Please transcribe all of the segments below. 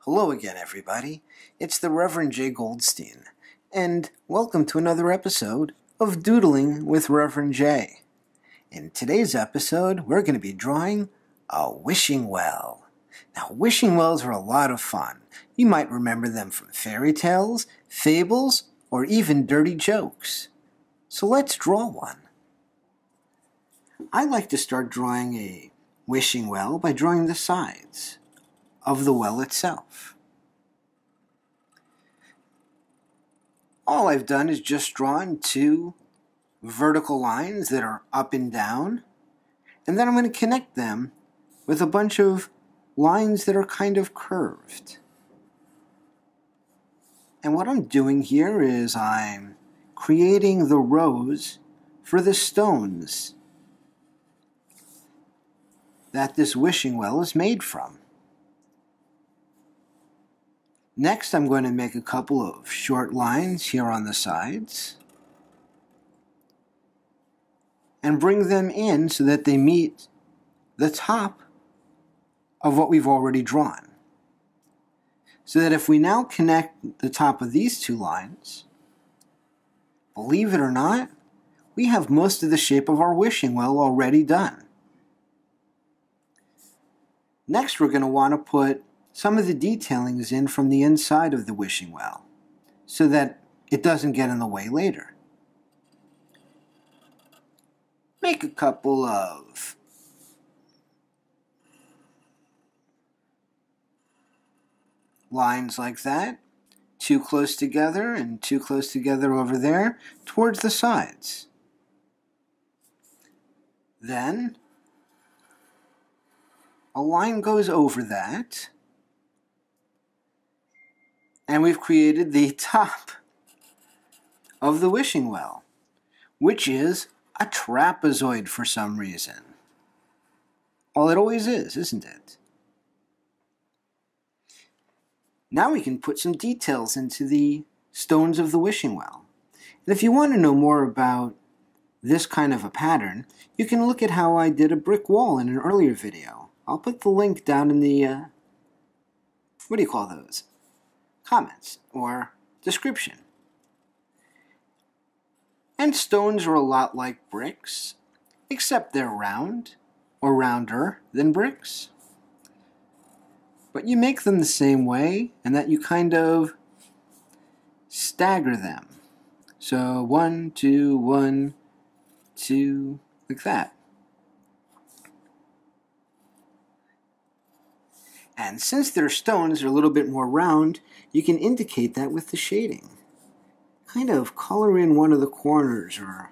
Hello again, everybody. It's the Reverend J. Goldstein, and welcome to another episode of Doodling with Reverend J. In today's episode, we're going to be drawing a wishing well. Now, wishing wells are a lot of fun. You might remember them from fairy tales, fables, or even dirty jokes. So let's draw one. I like to start drawing a wishing well by drawing the sides of the well itself. All I've done is just drawn two vertical lines that are up and down, and then I'm going to connect them with a bunch of lines that are kind of curved. And what I'm doing here is I'm creating the rows for the stones that this wishing well is made from. Next, I'm going to make a couple of short lines here on the sides and bring them in so that they meet the top of what we've already drawn. So that if we now connect the top of these two lines, believe it or not, we have most of the shape of our wishing well already done. Next, we're going to want to put some of the detailings in from the inside of the wishing well so that it doesn't get in the way later. Make a couple of lines like that, two close together and two close together over there towards the sides. Then a line goes over that, and we've created the top of the wishing well, which is a trapezoid for some reason. Well, it always is, isn't it? Now we can put some details into the stones of the wishing well. And if you want to know more about this kind of a pattern, you can look at how I did a brick wall in an earlier video. I'll put the link down in the, what do you call those? Comments or description. And stones are a lot like bricks, except they're round or rounder than bricks. But you make them the same way, and that you kind of stagger them. So 1, 2, 1, 2, like that. And since their stones are a little bit more round, you can indicate that with the shading. Kind of color in one of the corners, or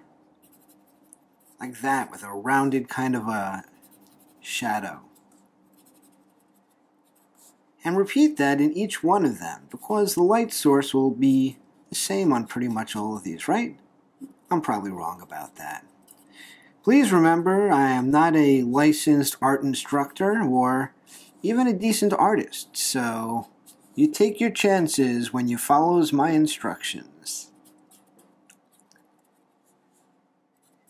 like that, with a rounded kind of a shadow. And repeat that in each one of them, because the light source will be the same on pretty much all of these, right? I'm probably wrong about that. Please remember, I am not a licensed art instructor or even a decent artist, so you take your chances when you follow my instructions.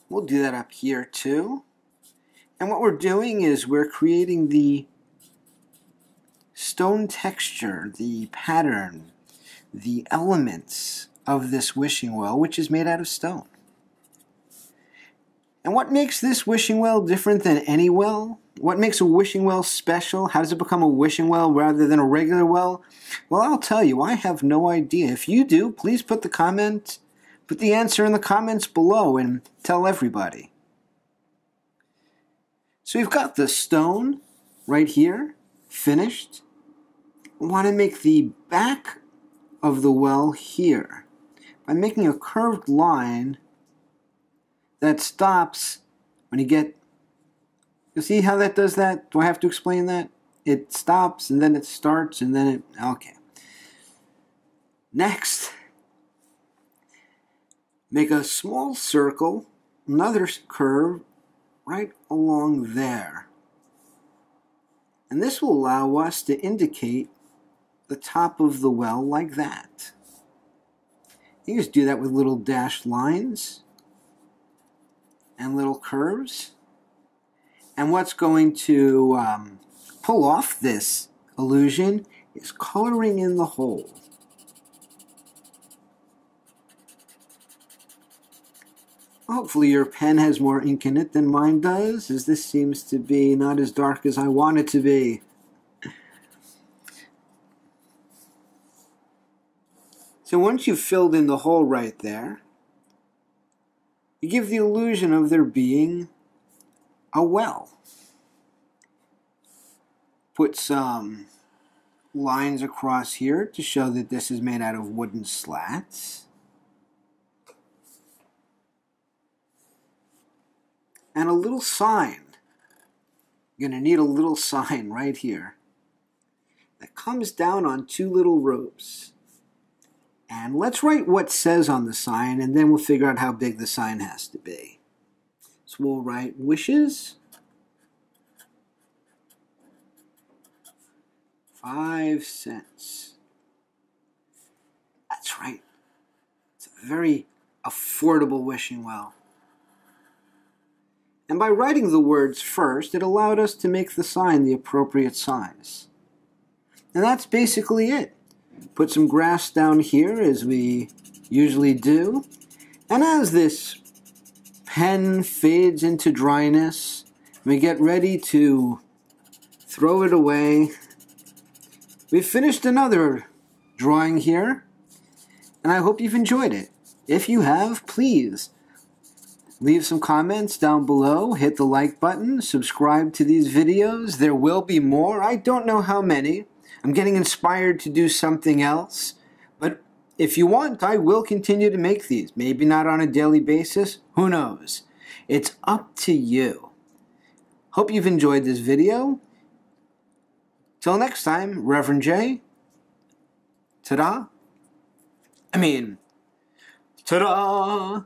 We'll do that up here too. And what we're doing is we're creating the stone texture, the pattern, the elements of this wishing well, which is made out of stone. And what makes this wishing well different than any well? What makes a wishing well special? How does it become a wishing well rather than a regular well? Well, I'll tell you, I have no idea. If you do, please put the answer in the comments below and tell everybody. So we've got the stone right here, finished. We want to make the back of the well here by making a curved line that stops when you get... You see how that does that? Do I have to explain that? It stops and then it starts and then it... Okay. Next, make a small circle, another curve right along there. And this will allow us to indicate the top of the well like that. You just do that with little dashed lines and little curves. And what's going to pull off this illusion is coloring in the hole. Hopefully your pen has more ink in it than mine does, as this seems to be not as dark as I want it to be. So once you've filled in the hole right there, you give the illusion of there being a well. Put some lines across here to show that this is made out of wooden slats. And a little sign. You're going to need a little sign right here that comes down on two little ropes. And let's write what says on the sign, and then we'll figure out how big the sign has to be. So we'll write wishes, 5 cents. That's right. It's a very affordable wishing well. And by writing the words first, it allowed us to make the sign the appropriate size. And that's basically it. Put some grass down here, as we usually do. And as this pen fades into dryness, we get ready to throw it away. We've finished another drawing here, and I hope you've enjoyed it. If you have, please leave some comments down below, hit the like button, subscribe to these videos. There will be more. I don't know how many. I'm getting inspired to do something else. But if you want, I will continue to make these. Maybe not on a daily basis. Who knows? It's up to you. Hope you've enjoyed this video. Till next time, Reverend J. Ta-da. Ta-da!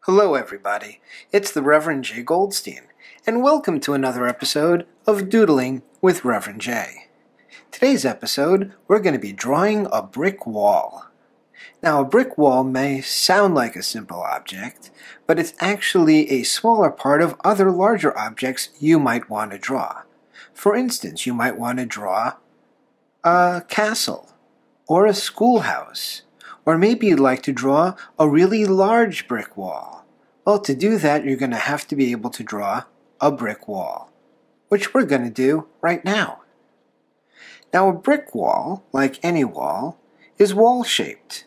Hello everybody, it's the Reverend J. Goldstein, and welcome to another episode of Doodling with Reverend J. Today's episode, we're going to be drawing a brick wall. Now, a brick wall may sound like a simple object, but it's actually a smaller part of other larger objects you might want to draw. For instance, you might want to draw a castle, or a schoolhouse, or maybe you'd like to draw a really large brick wall. Well, to do that, you're going to have to be able to draw a brick wall, which we're going to do right now. Now, a brick wall, like any wall, is wall-shaped.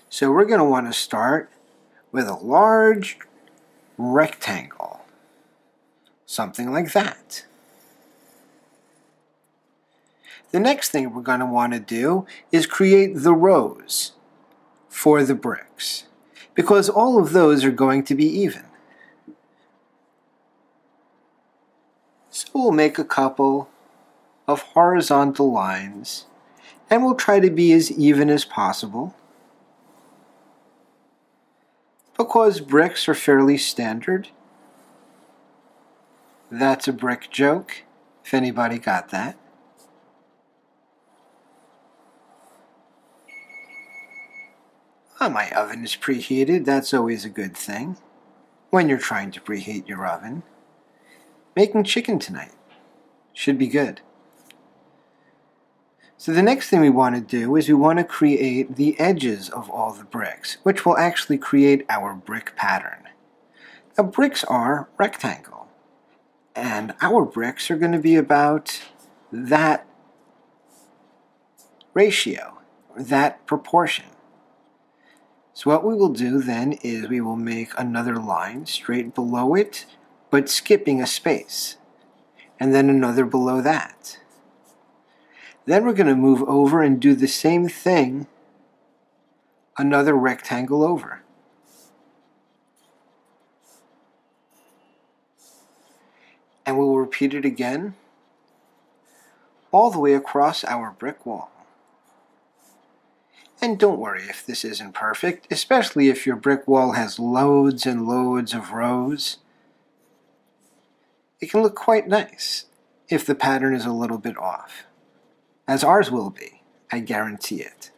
So we're going to want to start with a large rectangle, something like that. The next thing we're going to want to do is create the rows for the bricks, because all of those are going to be even. So we'll make a couple of horizontal lines, and we'll try to be as even as possible. Because bricks are fairly standard. That's a brick joke, if anybody got that. Oh, my oven is preheated. That's always a good thing when you're trying to preheat your oven. Making chicken tonight. Should be good. So the next thing we want to do is we want to create the edges of all the bricks, which will actually create our brick pattern. Now, bricks are rectangle, and our bricks are going to be about that ratio, or that proportion. So what we will do then is we will make another line straight below it, but skipping a space, and then another below that. Then we're going to move over and do the same thing, another rectangle over. And we will repeat it again, all the way across our brick wall. And don't worry if this isn't perfect, especially if your brick wall has loads and loads of rows. It can look quite nice if the pattern is a little bit off, as ours will be, I guarantee it.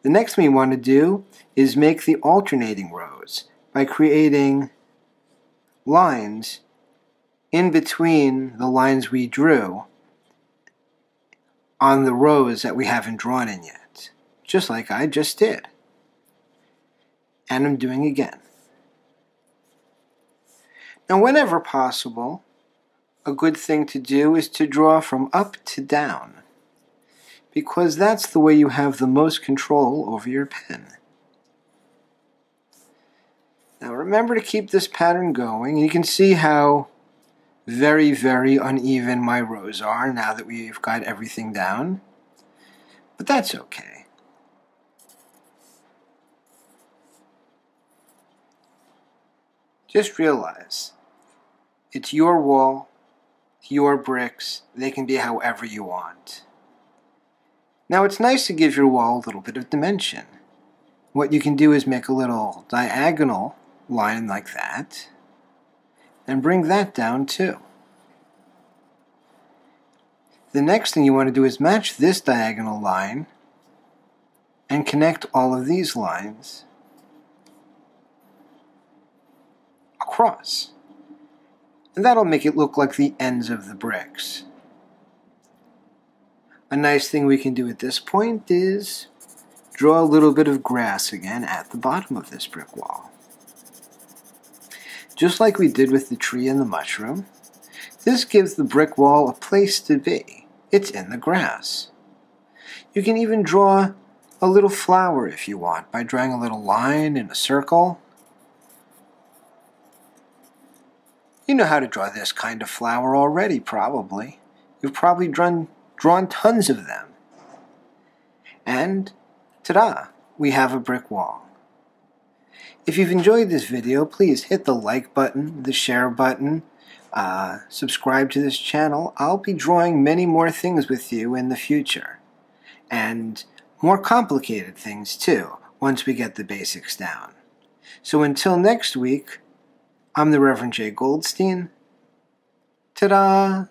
The next thing we want to do is make the alternating rows by creating lines in between the lines we drew on the rows that we haven't drawn in yet, just like I just did. And I'm doing again. Now, whenever possible, a good thing to do is to draw from up to down, because that's the way you have the most control over your pen. Now remember to keep this pattern going. You can see how very, very uneven my rows are now that we've got everything down, but that's okay. Just realize, it's your wall, your bricks, they can be however you want. Now it's nice to give your wall a little bit of dimension. What you can do is make a little diagonal line like that, and bring that down too. The next thing you want to do is match this diagonal line and connect all of these lines across. And that'll make it look like the ends of the bricks. A nice thing we can do at this point is draw a little bit of grass again at the bottom of this brick wall. Just like we did with the tree and the mushroom, this gives the brick wall a place to be. It's in the grass. You can even draw a little flower if you want by drawing a little line in a circle. You know how to draw this kind of flower already, probably. You've probably drawn tons of them. And ta-da! We have a brick wall. If you've enjoyed this video, please hit the like button, the share button, subscribe to this channel. I'll be drawing many more things with you in the future. And more complicated things too, once we get the basics down. So until next week, I'm the Reverend J. Goldstein. Ta-da!